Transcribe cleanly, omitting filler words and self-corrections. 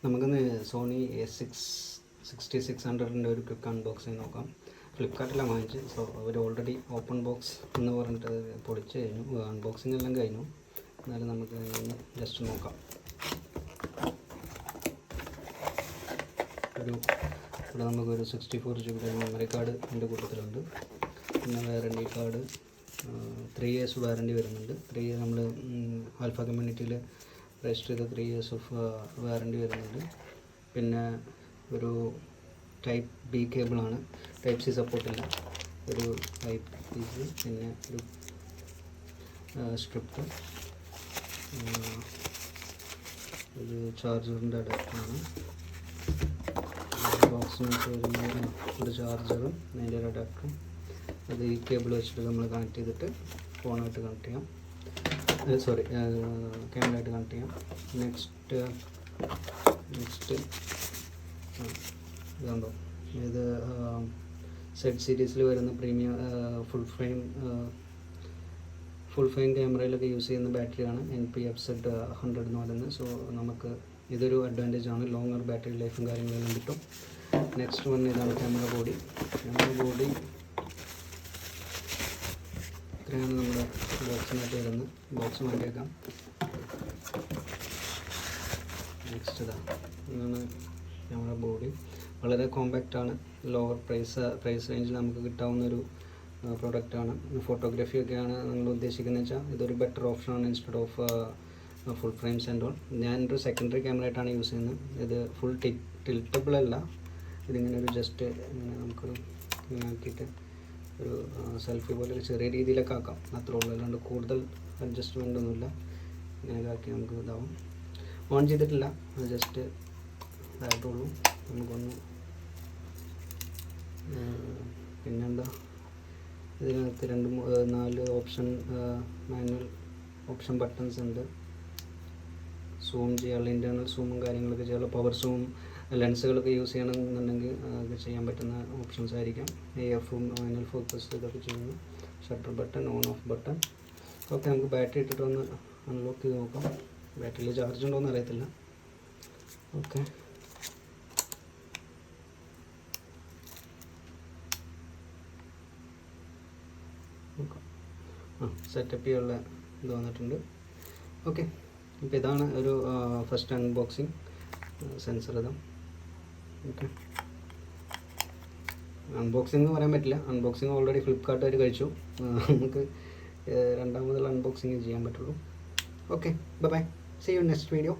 നമുക്കിന്ന് Sony A6600 ഒരു quick unboxing നോക്കാം. ഫ്ലിപ്കാർട്ടിലാണ് വാങ്ങിച്ച്. സോ അവർ ഓൾറെഡി ഓപ്പൺ ബോക്സ് എന്ന് പറഞ്ഞിട്ട് പൊളിച്ച് കഴിഞ്ഞു. അൺബോക്സിങ് എല്ലാം കഴിഞ്ഞു. എന്നാലും നമുക്ക് ഇന്ന് ജസ്റ്റ് നോക്കാം. ഇവിടെ നമുക്കൊരു 64 GB മെമ്മറി കാർഡ് എൻ്റെ കൂട്ടത്തിലുണ്ട്. പിന്നെ വാറണ്ടി കാർഡ് 3 years വാറണ്ടി വരുന്നുണ്ട്. 3 years നമ്മൾ ആൽഫ കമ്മ്യൂണിറ്റിയിൽ രജിസ്റ്റർ ചെയ്ത 3 years ഓഫ് വാറണ്ടി വരുന്നുണ്ട്. പിന്നെ ഒരു ടൈപ്പ് ബി കേബിളാണ്, ടൈപ്പ് സി സപ്പോർട്ടില്ല. ഒരു ടൈപ്പ് പീസ്, പിന്നെ ഒരു സ്ട്രിപ്പ്, ഒരു ചാർജറിൻ്റെ അഡാപ്റ്ററാണ്. ബോക്സിനകത്ത് വരുന്ന ഒരു ചാർജറും അതിൻ്റെ ഒരു അഡാപ്റ്ററും. അത് ഈ കേബിൾ വെച്ചിട്ട് നമ്മൾ കണക്ട് ചെയ്തിട്ട് ഫോണായിട്ട് കണക്ട് ചെയ്യാം. സോറി, ക്യാമറയായിട്ട് കണക്ട് ചെയ്യാം. നെക്സ്റ്റ് ഇതുണ്ടോ, ഇത് സെഡ് സീരീസിൽ വരുന്ന പ്രീമിയം ഫുൾ ഫ്രെയിം ക്യാമറയിലൊക്കെ യൂസ് ചെയ്യുന്ന ബാറ്ററിയാണ് NP-FZ100 എന്ന് പറയുന്നത്. സോ നമുക്ക് ഇതൊരു അഡ്വാൻറ്റേജ് ആണ്. ലോങ്ങർ ബാറ്ററി ലൈഫും കാര്യങ്ങളെല്ലാം കിട്ടും. നെക്സ്റ്റ് വൺ ഇതാണ് ക്യാമറ ബോഡി. ഇത്രയാണ് നമ്മുടെ ബോക്സിനകത്ത് വരുന്നത്. ബോക്സ് മാറ്റിയേക്കാം. നെക്സ്റ്റ് ഇതാണ് ക്യാമറ ബോഡി. വളരെ കോമ്പാക്റ്റാണ്. ലോവർ പ്രൈസ് റേഞ്ചിൽ നമുക്ക് കിട്ടാവുന്നൊരു പ്രൊഡക്റ്റാണ്. ഫോട്ടോഗ്രാഫിയൊക്കെയാണ് നിങ്ങൾ ഉദ്ദേശിക്കുന്നത് വെച്ചാൽ ഇതൊരു ബെറ്റർ ഓപ്ഷനാണ് instead of full frames and all. ഞാനൊരു സെക്കൻഡറി ക്യാമറ ആയിട്ടാണ് യൂസ് ചെയ്യുന്നത്. ഇത് ഫുൾ ടിൽറ്റബിൾ അല്ല. ഇതിങ്ങനെ ഒരു ജസ്റ്റ് ഇങ്ങനെ നമുക്കൊരു ഇങ്ങനെ ആക്കിയിട്ട് ഒരു സെൽഫി പോലെ ഒരു ചെറിയ രീതിയിലൊക്കെ ആക്കാം, അത്രേ ഉള്ളൂ. അല്ലാണ്ട് കൂടുതൽ അഡ്ജസ്റ്റ്മെൻ്റ് ഒന്നുമില്ല. ഇങ്ങനെയൊക്കെ ആക്കി നമുക്ക് ഇതാവും. ഓൺ ചെയ്തിട്ടില്ല, അത് ജസ്റ്റ് ഇതായിട്ടുള്ളൂ. നമുക്കൊന്ന് പിന്നെന്താ, ഇതിനകത്ത് 4 ഓപ്ഷൻ മാനുവൽ ഓപ്ഷൻ ബട്ടൺസ് ഉണ്ട്. സൂം ചെയ്യാനുള്ള ഇൻറ്റേർണൽ സൂമും കാര്യങ്ങളൊക്കെ ചെയ്യാനുള്ള പവർ സൂം ലെൻസുകളൊക്കെ യൂസ് ചെയ്യണമെന്നുണ്ടെങ്കിൽ അതൊക്കെ ചെയ്യാൻ പറ്റുന്ന ഓപ്ഷൻസ് ആയിരിക്കാം. AFും മാനുവൽ ഫോക്കസ് ഇതൊക്കെ ചെയ്യുന്നു. Shutter button, on of button. Okay, നമുക്ക് ബാറ്ററി ഇട്ടിട്ട് ഒന്ന് അൺലോക്ക് ചെയ്ത് നോക്കാം. ബാറ്ററിയിൽ ചാർജ് ഉണ്ടോയെന്ന് അറിയത്തില്ല. ഓക്കെ, സെറ്റപ്പ് ചെയ്യാനുള്ള ഇത് വന്നിട്ടുണ്ട്. ഓക്കെ, ഇപ്പോൾ ഇതാണ് ഒരു ഫസ്റ്റ് അൺബോക്സിങ് സെൻസർ. ഇതാ. ഓക്കെ, അൺബോക്സിംഗ് എന്ന് പറയാൻ പറ്റില്ല. അൺബോക്സിങ് ഓൾറെഡി ഫ്ലിപ്കാർട്ടുകാർ കഴിച്ചു. നമുക്ക് രണ്ടാമതുള്ള അൺബോക്സിങ് ചെയ്യാൻ പറ്റുള്ളൂ. Okay, bye. See you next video.